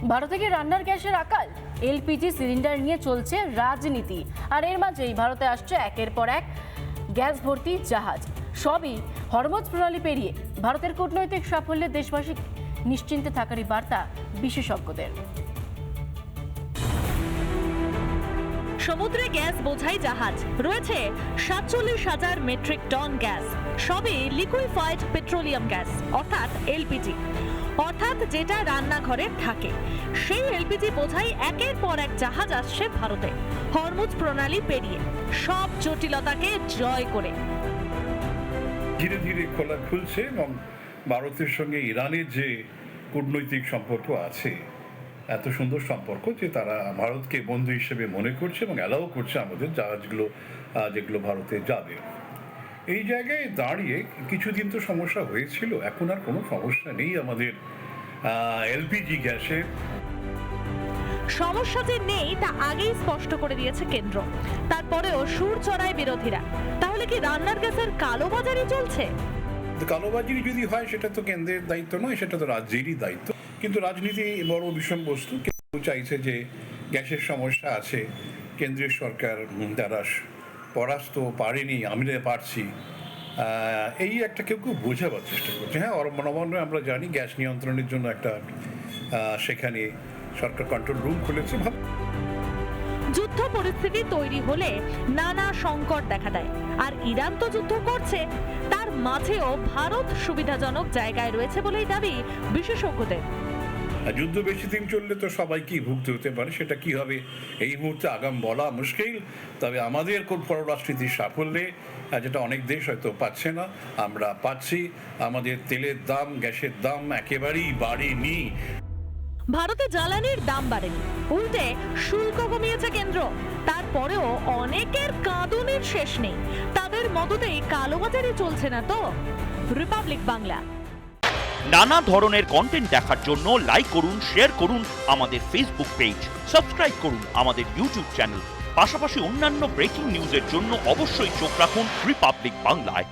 ভারত থেকে রান্নার গ্যাসের আকাল, এলপিজি সিলিন্ডার নিয়ে চলছে রাজনীতি, আর এর মাঝেই ভারতে আসছে একের পর এক গ্যাস ভর্তি জাহাজ। সবই হরমুজ প্রণালী পেরিয়ে। ভারতের কূটনৈতিক সাফল্যে দেশবাসী নিশ্চিন্তে থাকারই বার্তা বিশেষজ্ঞদের। সমুদ্রে গ্যাস বোঝাই জাহাজ, রয়েছে 47,000 মেট্রিক টন গ্যাস, সবই লিকুইফাইড পেট্রোলিয়াম গ্যাস অর্থাৎ এলপিজি, অর্থাৎ যেটা রান্নাঘরে থাকে। সেই এলপিজি বোঝাই একের পর এক জাহাজ আসছে ভারতে, হরমুজ প্রণালী পেরিয়ে, সব জটিলতাকে জয় করে। ধীরে ধীরে খোলা খুলছে এবং ভারতের সঙ্গে ইরানের যে কূটনৈতিক সম্পর্ক আছে, এত সুন্দর সম্পর্ক যে তারা ভারতকে বন্ধু হিসেবে মনে করছে এবং অ্যালাও করছে আমাদের জাহাজগুলো যেগুলো ভারতে যাবে। এই জায়গায় দাঁড়িয়ে কিছুদিন তো সমস্যা হয়েছিল, এখন আর কোনো সমস্যা নেই আমাদের এলপিজি গ্যাসে। সমস্যা যে নেই তা আগেই স্পষ্ট করে দিয়েছে কেন্দ্র, তারপরেও সুর চড়ায় বিরোধীরা। তাহলে কি রান্নার গ্যাসের কালোবাজারি চলছে? কালোবাজারি যদি হয় সেটা তো কেন্দ্রের দায়িত্ব নয়, সেটা তো রাজ্যেরই দায়িত্ব। কিন্তু রাজনীতি বড় বিষম বস্তু। কেউ চাইছে যে গ্যাসের সমস্যা আছে, কেন্দ্রীয় সরকার তারা পরাস্ত পারেনি, আমরা পারছি, এই একটা কেউ কেউ বোঝাবার চেষ্টা করছে। হ্যাঁ, নবান্নে আমরা জানি গ্যাস নিয়ন্ত্রণের জন্য একটা সেখানে সরকার কন্ট্রোল রুম খুলেছে। যুদ্ধ পরিস্থিতি তৈরি হলে নানা সংকট দেখা দেয়, আর ইরান তো যুদ্ধ করছে, তার মাঝেও ভারত সুবিধাজনক জায়গায় রয়েছে বলেই দাবি বিশেষজ্ঞদের। যুদ্ধ বেশি দিন চললে তো সবাইকেই ভুগতে হতে পারে, সেটা কি হবে এই মুহূর্তে আগাম বলা মুশকিল। তবে আমাদের কোন পররাষ্ট্রনীতির সাফল্যে, যেটা অনেক দেশ হয়তো পাচ্ছে না, আমরা পাচ্ছি। আমাদের তেলের দাম, গ্যাসের দাম একেবারেই বাড়েনি। ভারতে জ্বালানির দাম বাড়েনি, উল্টে শুল্ক কমিয়েছে কেন্দ্র। তারপরেও অনেকের কাঁদুনির শেষ নেই। তাদের মদতেই কালোবাজারি চলছে না তো? রিপাবলিক বাংলা। নানা ধরনের কন্টেন্ট দেখার জন্য লাইক করুন, শেয়ার করুন আমাদের ফেসবুক পেজ, সাবস্ক্রাইব করুন আমাদের ইউটিউব চ্যানেল। পাশাপাশি অন্যান্য ব্রেকিং নিউজের জন্য অবশ্যই চোখ রাখুন রিপাবলিক বাংলায়।